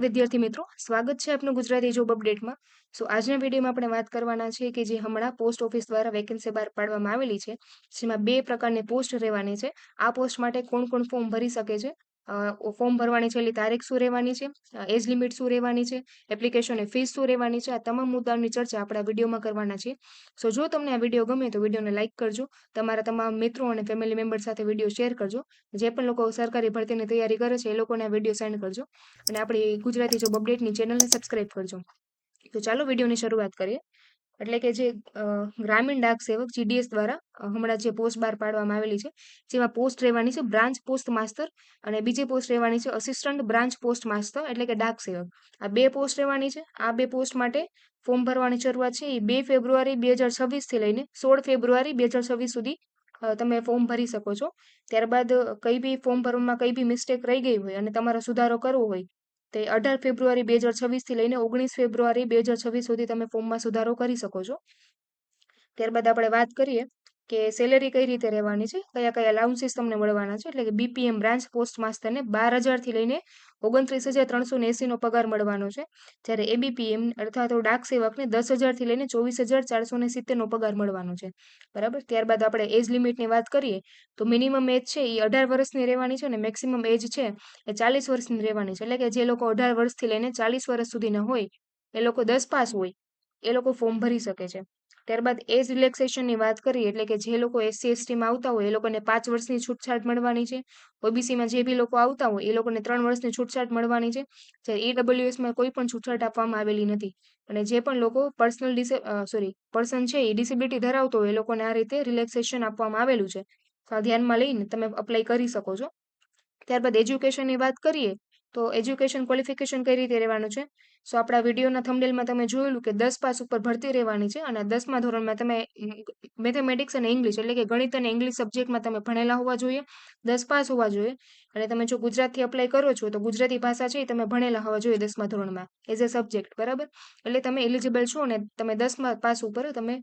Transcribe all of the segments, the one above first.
વિદ્યાર્થી મિત્રો, સ્વાગત છે આપનું ગુજરાતી જોબ અપડેટમાં. આજના વિડીયોમાં આપણે વાત કરવાના છે કે જે હમણાં પોસ્ટ ઓફિસ દ્વારા વેકેન્સી બહાર પાડવામાં આવેલી છે, જેમાં બે પ્રકારની પોસ્ટ રહેવાની છે. આ પોસ્ટ માટે કોણ કોણ ફોર્મ ભરી શકે છે, ફોર્મ ભરવાની છેલ્લી તારીખ શું રહેવાની છે, એજ લિમિટ શું રહેવાની છે, એપ્લિકેશનની ફીસ શું રહેવાની છે, આ તમામ મુદ્દાઓની ચર્ચા આપણે આ વિડીયોમાં કરવાના છીએ. જો તમને આ વિડીયો ગમે તો વિડીયોને લાઇક કરજો, તમારા તમામ મિત્રો અને ફેમિલી મેમ્બર સાથે વિડીયો શેર કરજો. જે પણ લોકો સરકારી ભરતીની તૈયારી કરે છે એ લોકોને આ વિડીયો સેન્ડ કરજો અને આપણી ગુજરાતી જોબ અપડેટની ચેનલને સબસ્ક્રાઇબ કરજો. તો ચાલો વિડીયોની શરૂઆત કરીએ. એટલે કે જે ગ્રામીણ ડાક સેવક GDS દ્વારા હમણાં જે પોસ્ટ બહાર પાડવામાં આવેલી છે, જેમાં પોસ્ટ રહેવાની છે બ્રાન્ચ પોસ્ટ માસ્ટર અને બીજી પોસ્ટ રહેવાની છે અસિસ્ટન્ટ બ્રાન્ચ પોસ્ટ માસ્ટર એટલે કે ડાક સેવક. આ બે પોસ્ટ રહેવાની છે. આ બે પોસ્ટ માટે ફોર્મ ભરવાની શરૂઆત છે એ 2 ફેબ્રુઆરી 2026 થી લઈને 16 ફેબ્રુઆરી 2026 સુધી તમે ફોર્મ ભરી શકો છો. ત્યારબાદ કઈ બી ફોર્મ ભરવામાં કઈ બી મિસ્ટેક રહી ગઈ હોય અને તમારો સુધારો કરવો હોય તે 18 ફેબ્રુઆરી 2026 થી લઈને 19 ફેબ્રુઆરી 2026 સુધી તમે ફોર્મમાં સુધારો કરી શકો છો. ત્યારબાદ આપણે વાત કરીએ કે સેલેરી કઈ રીતે રહેવાની છે, કયા કયા અલાઉન્સીસ તમને મળવાના છે. એટલે કે BPM બ્રાન્ચ પોસ્ટ માસ્ટરને 12,000 થી લઈને 29,380 નો પગાર મળવાનો છે. જ્યારે ABPM અર્થાત તો ડાક સેવકને 10,000 થી લઈને 24,470 નો પગાર મળવાનો છે. બરાબર. ત્યારબાદ આપણે એજ લિમિટની વાત કરીએ તો મિનિમમ એજ છે એ 18 વર્ષની રહેવાની છે અને મેક્સિમમ એજ છે એ 40 વર્ષની રહેવાની છે. એટલે કે જે લોકો 18 વર્ષથી લઈને 40 વર્ષ સુધીના હોય, એ લોકો 10 પાસ હોય, એ લોકો ફોર્મ ભરી શકે છે. ત્યારબાદ એજ રિલેક્સેશનની વાત કરીએ એટલે કે જે લોકો SC/STમાં આવતા હોય એ લોકોને 5 વર્ષની છૂટછાટ મળવાની છે. OBCમાં જે બી લોકો આવતા હોય એ લોકોને 3 વર્ષની છૂટછાટ મળવાની છે. જ્યારે EWSમાં કોઈ પણ છૂટછાટ આપવામાં આવેલી નથી. અને જે પણ લોકો પર્સન છે એ ડિસેબિલિટી ધરાવતો હોય એ લોકોને આ રીતે રિલેક્સેશન આપવામાં આવેલું છે. તો આ ધ્યાનમાં લઈને તમે અપ્લાય કરી શકો છો. ત્યારબાદ એજ્યુકેશનની વાત કરીએ તો એજ્યુકેશન ક્વોલિફિકેશન કઈ રીતે રહેવાનું છે. આપણા વિડીયોના થંબનેલમાં તમે જોયેલું કે 10 પાસ ઉપર ભરતી રહેવાની છે અને 10મા ધોરણમાં તમે મેથેમેટિક્સ અને ઇંગ્લિશ એટલે કે ગણિત અને ઇંગ્લિશ સબ્જેક્ટમાં તમે ભણેલા હોવા જોઈએ, 10 પાસ હોવા જોઈએ. અને તમે જો ગુજરાતથી અપ્લાય કરો છો તો ગુજરાતી ભાષા છે એ તમે ભણેલા હોવા જોઈએ 10મા ધોરણમાં એઝ એ સબ્જેક્ટ. બરાબર. એટલે તમે એલિજિબલ છો અને તમે 10મા પાસ ઉપર તમે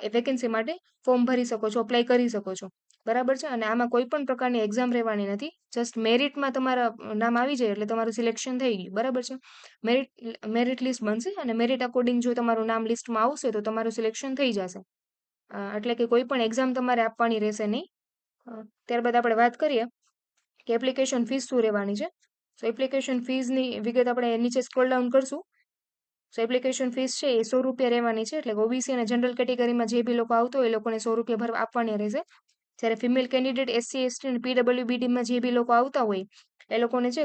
એ વેકેન્સી માટે ફોર્મ ભરી શકો છો, અપ્લાય કરી શકો છો. બરાબર છે. અને આમાં કોઈ પણ પ્રકારની એક્ઝામ રહેવાની નથી. જસ્ટ મેરિટમાં તમારા નામ આવી જાય એટલે તમારું સિલેક્શન થઈ ગયું. બરાબર છે. મેરિટ લિસ્ટ બનશે અને મેરિટ અકોર્ડિંગ જો તમારું નામ લિસ્ટમાં આવશે તો તમારું સિલેક્શન થઈ જશે. એટલે કે કોઈ પણ એક્ઝામ તમારે આપવાની રહેશે નહીં. ત્યારબાદ આપણે વાત કરીએ કે એપ્લિકેશન ફીસ શું રહેવાની છે. એપ્લિકેશન ફીસની વિગત આપણે નીચે સ્ક્રોલ ડાઉન કરશું. એપ્લિકેશન ફીસ છે એ 100 રૂપિયા રહેવાની છે. એટલે OBC અને જનરલ કેટેગરીમાં જે બી લોકો આવતો હોય એ લોકોને 100 રૂપિયા આપવાની રહેશે. જ્યારે ફિમેલ કેન્ડિડેટ SC/ST અને PWBDમાં જે બી લોકો આવતા હોય એ લોકોને છે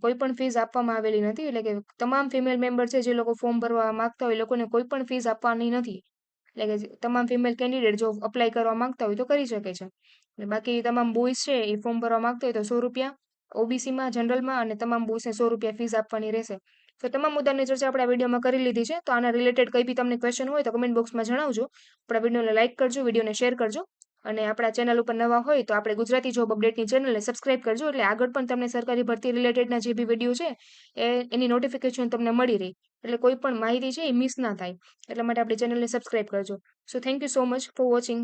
કોઈ પણ ફીસ આપવામાં આવેલી નથી. એટલે કે તમામ ફિમેલ મેમ્બર છે જે લોકો ફોર્મ ભરવા માંગતા હોય એ લોકોને કોઈ પણ ફીસ આપવાની નથી. એટલે કે તમામ ફિમેલ કેન્ડિડેટ જો અપ્લાય કરવા માંગતા હોય તો કરી શકે છે. બાકી તમામ બોયઝ છે એ ફોર્મ ભરવા માંગતા હોય તો 100 રૂપિયા OBCમાં, જનરલમાં અને તમામ બોયઝને 100 રૂપિયા ફીસ આપવાની રહેશે. તમામ મુદ્દાની ચર્ચા આપણે આ વિડીયોમાં કરી લીધી છે. તો આના રિલેટેડ કંઈ બી તમને ક્વેશ્ચન હોય તો કમેન્ટ બોક્સમાં જણાવજો. આપણા વિડીયોને લાઇક કરજો, વિડીયોને શેર કરજો અને આપણા ચેનલ ઉપર નવા હોય તો આપણે ગુજરાતી જોબ અપડેટની ચેનલને સબસ્ક્રાઇબ કરજો. એટલે આગળ પણ તમને સરકારી ભરતી રિલેટેડના જે બી વિડીયો છે એની નોટિફિકેશન તમને મળી રહી. એટલે કોઈ પણ માહિતી છે એ મિસ ના થાય. એટલા માટે આપણી ચેનલને સબસ્ક્રાઇબ કરજો. Thank you so much for watching.